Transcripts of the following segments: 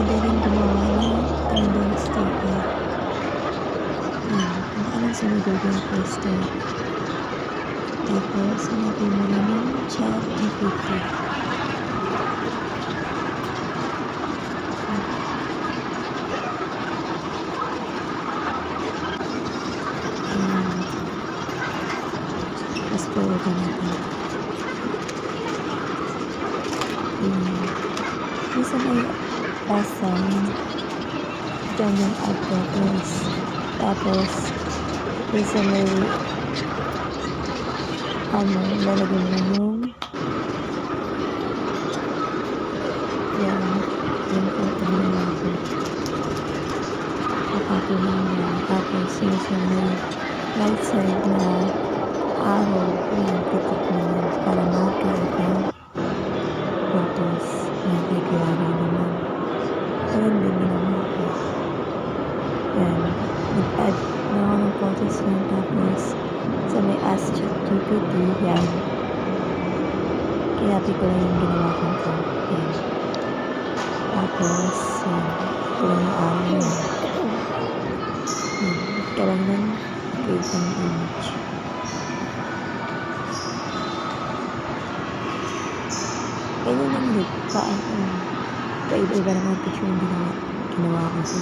pwede rin gumawa ng trending sticker. Yan, punta ka lang sa Google Play Store. Tapos, hanapin mo rin yung ChatGPT. Tapos, forward ka natin. Isa may pasang dyan yung add photos. Tapos, isa may lalagyan mo yung yung photo mo na ako. Kapati mo yan. Tapos, isa may right side na arrow. Yan, titik mo yan para makakita yung photos na gagawin naman. Pero hindi mo naman ako. Yan. Nag-add na ako ng photos yan. Tapos, sa may Ask ChatGPT, yan. Kinapi ko lang yung ginawa kong content. Tapos, yan. Ito lang yung araw yan. Ito lang ng create ng image. Ganyan lang din. Paiba-iba naman ang picture yung ginawa ko sa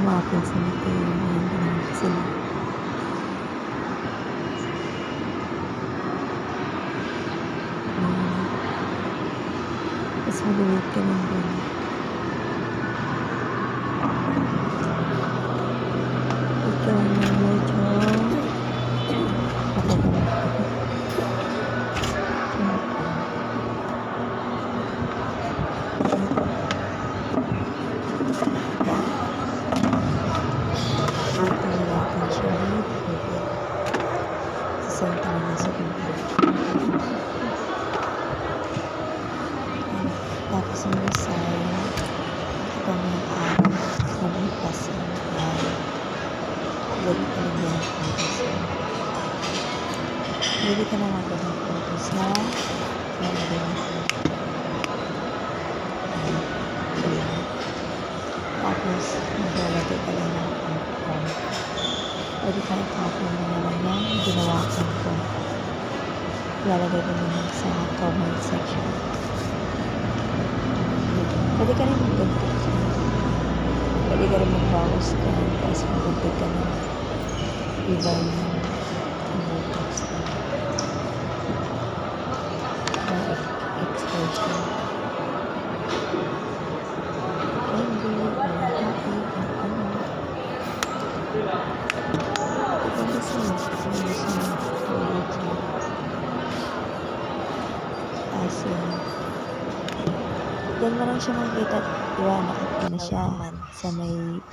mga pinsan nito yung ginawa ko sila. Tapos mag-wait ka lang din. Ito lang yung medyo tapos yung isa ito mga araw na may pasa lagi ka lang yan lagi ka lang agad ng photos na lalagay nito tapos maglalagay ka lang ng phone pwede ka i-copy mo na lang yung ginawa kong phone lalagay mo naman sa comment section. Pwede ka rin mag-contact ka. Pwede ka rin mag-browse ka. Tapos mag-contact ka ng ibang text na. Expression. Hindi. Happy. Pwede sa'yo. Pwede sa'yo. As doon mo lang siya makikita diba nakita na siya sa may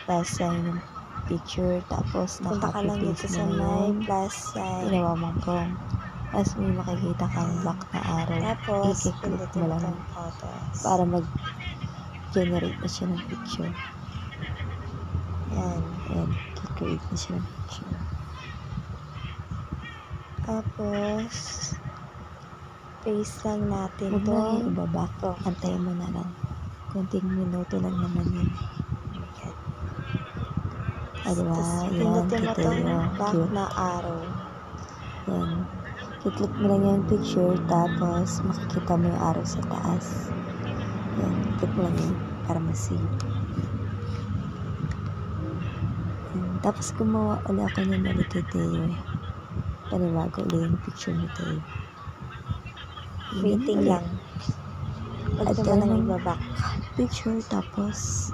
plus sign ng picture tapos naka-paste na yung plus sign ginawa mong phone tapos may makikita kang black na arrow tapos i-click mo lang para mag-generate na siya ng picture yan i-create na siya ng picture tapos paste lang natin huwag to. na yung ibaba. Antayin mo na lang. Kunting minuto lang naman yun. Diba? Yan, kita yung back na arrow. Yan. I-click mo lang yung picture, tapos makikita mo yung arrow sa taas. Yan. Click mo lang yun para ma-save. Tapos gumawa ulit ako ng ulit kay Teo. Panibago ulit yung picture ni Teo. Waiting lang. Pag At naman ang ibaback. Picture, tapos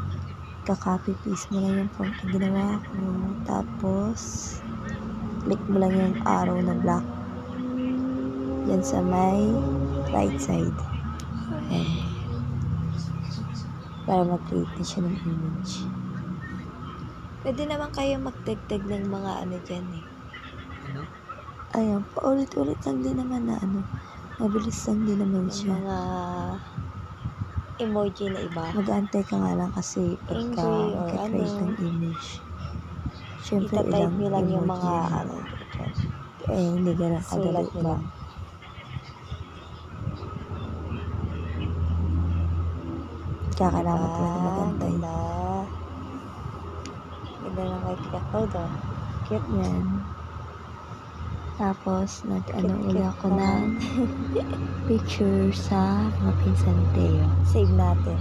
kaka-copy paste mo lang yung phone na ginawa ko. Tapos click mo lang yung arrow na black. Yan sa may right side. Yan. Para mag-create na siya ng image. Pwede naman kayo magdagdag ng mga ano dyan eh. Ano? Ayan, paulit-ulit lang din naman na mabilis lang din naman siya. Mga emoji na iba. Mag-aantay ka nga lang kasi pagka mag-create ng image. Siyempre, itatype nyo lang yung emoji mga hindi ka lang kadali lang. Tsaka kailangan talaga magantay. Ganda. Ganda ng kay Kuya Cloud, oh. Cute. Yan. Tapos, nag-ano Cute, uli cute ako ng picture sa mga pinsan ni Teo. Save natin.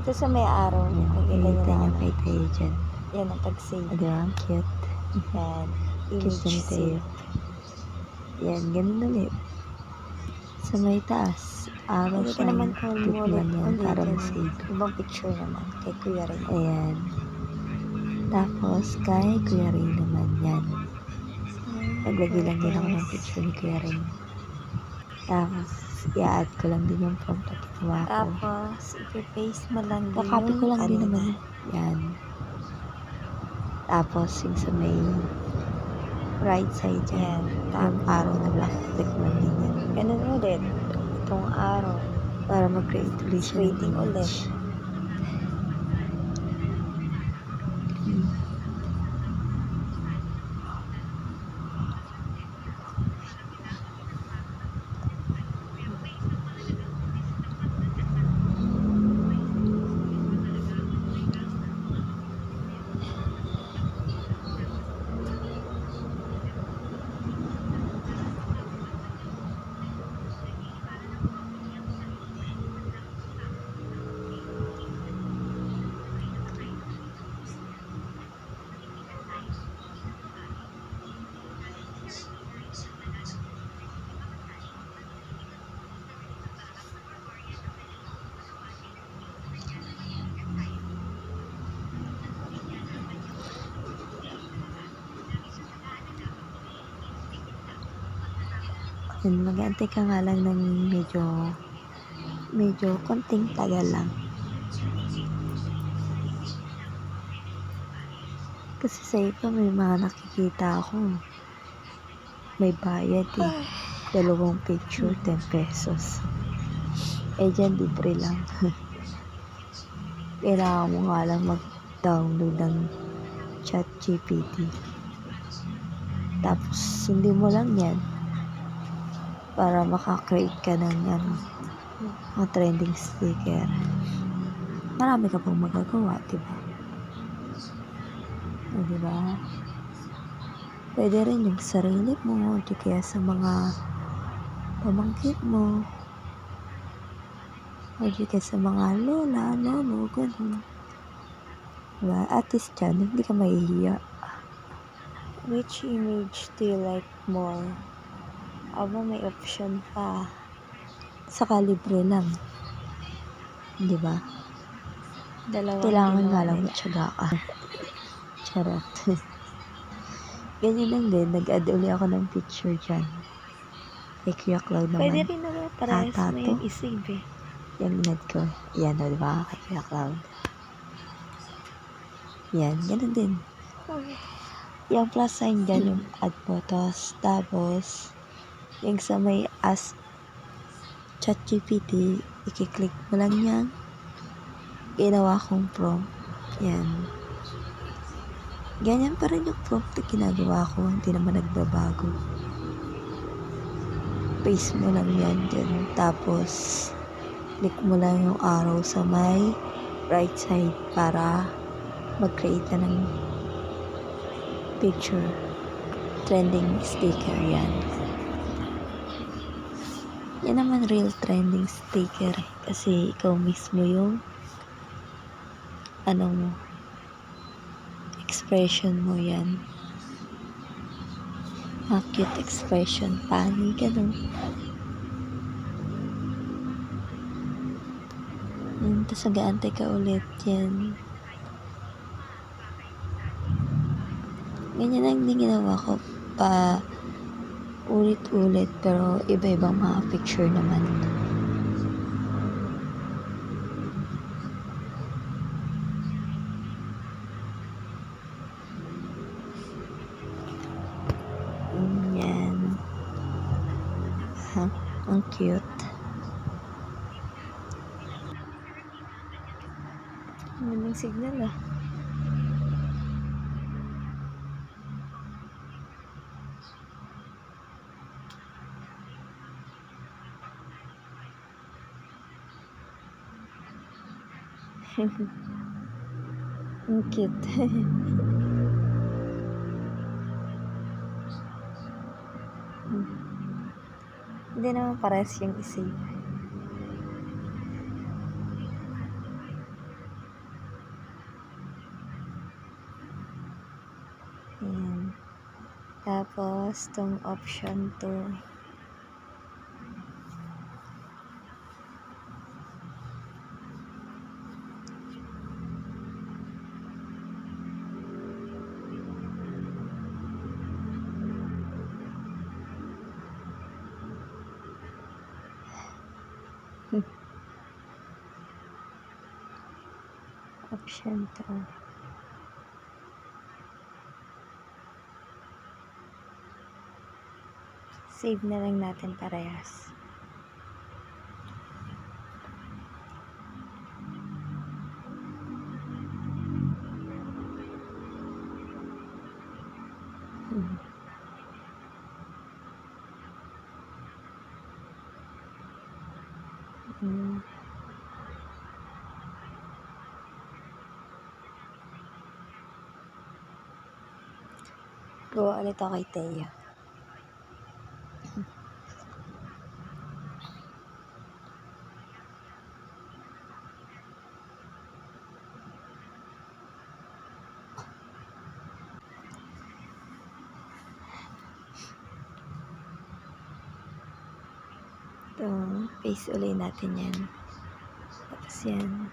Ito sa may araw. Yan, Makikita nyo nakikita na niyo ano. kay Teo dyan. Yan ang pag-save. O, diba? Ang cute. Yan. Cute Image ni Teo. save. Yan, ganun ulit. Sa may taas, araw Pwede ka sign. naman Click umulit naman yan ulit. para Yan. ma-save. Ibang picture naman. Kay Kuya Ray. Ayan. Tapos, kay Kuya Ray naman yan. Naglagay lang din ako ng picture ni Kuya Ray. Tapos, i-add ko lang din yung prompt na ginawa ko. Tapos, ipipaste mo lang din Kakopy ko lang din kanina. naman. Yan. Tapos, yung sa may right side yan. Yung arrow na black, click mo din yan. Ganun ulit. Itong araw. Para mag-create ulit siya ng Waiting ulit. image. Yan, mag-aantay ka nga lang ng medyo konting tagal lang. Kasi sa iba may mga nakikita ako. May bayad eh. 2 picture, 10 pesos. Eh dyan, libre lang. Kailangan mo nga lang mag-download ng ChatGPT. Tapos, hindi mo lang yan para makakreate ka ng mga trending sticker. Marami ka pang magagawa, diba? O, diba? Pwede rin yung sarili mo, di kaya sa mga pamangkin mo, o di kaya sa mga lola, lolo, ganun. Diba? At least dyan, hindi ka mahihiya. Which image do you like more? Aba, may option pa. Saka libre lang. Diba? Dalawang Kailangan ginawa nga lang nila. matyaga ka. Charot. Ganyan lang din, nag-add uli ako ng picture dyan. Kay Kuya Cloud naman. Pwede rin naman parehas mo Tato. yung isave eh. Yung inad ko. Yan, o, diba? Kay Kuya Cloud. Yan, ganun din. Yung plus sign dyan, yung add photos. Tapos, yung sa may ChatGPT, i-click mo lang yan. Ginawa kong prompt. Yan. Ganyan pa rin yung prompt na ginagawa ko. Hindi naman nagbabago. Paste mo lang yan dyan. Tapos, click mo lang yung arrow sa may right side para mag-create na ng picture. Trending sticker yan. Yan naman real trending sticker. Kasi ikaw mismo yung expression mo yan. Cute expression. Funny, ganun. Tapos nag-aantay ka ulit yan. Ganyan lang din ginawa ko pa ulit-ulit pero iba-ibang mga picture naman. Yan. Ang cute. Ang signal ah. Ang cute. Hindi naman parehas yung i-save. Ayan. Tapos, tong option 2. Option 2. Save na lang natin parehas. Gawa ulit ako kay Teya. Ito, paste ulit natin yan. Tapos yan.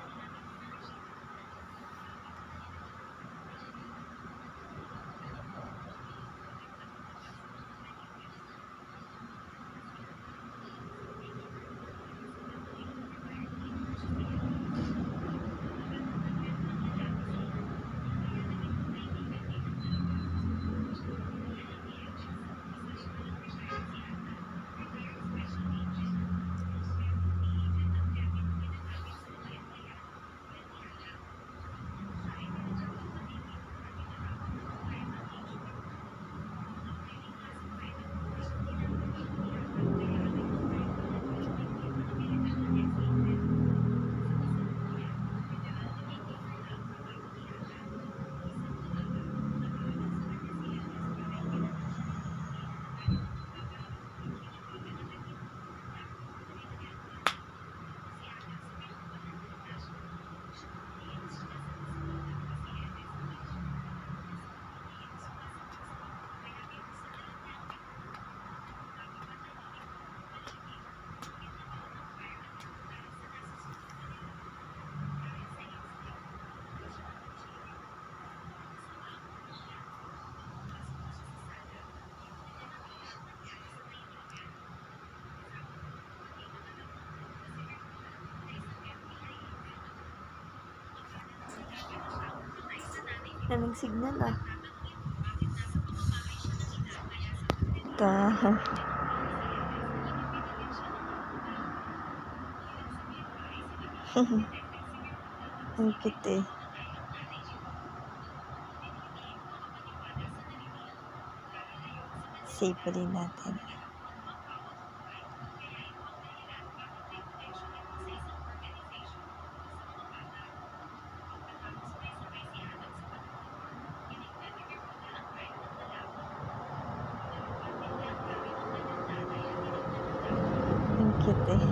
Daming signal ah. Ito. Ang cute eh. Save ulit natin. Ang cute eh.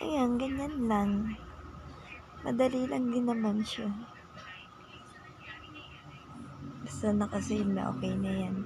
Ayan, ganyan lang. Madali lang din naman siya. Basta nakasave na, okay na yan.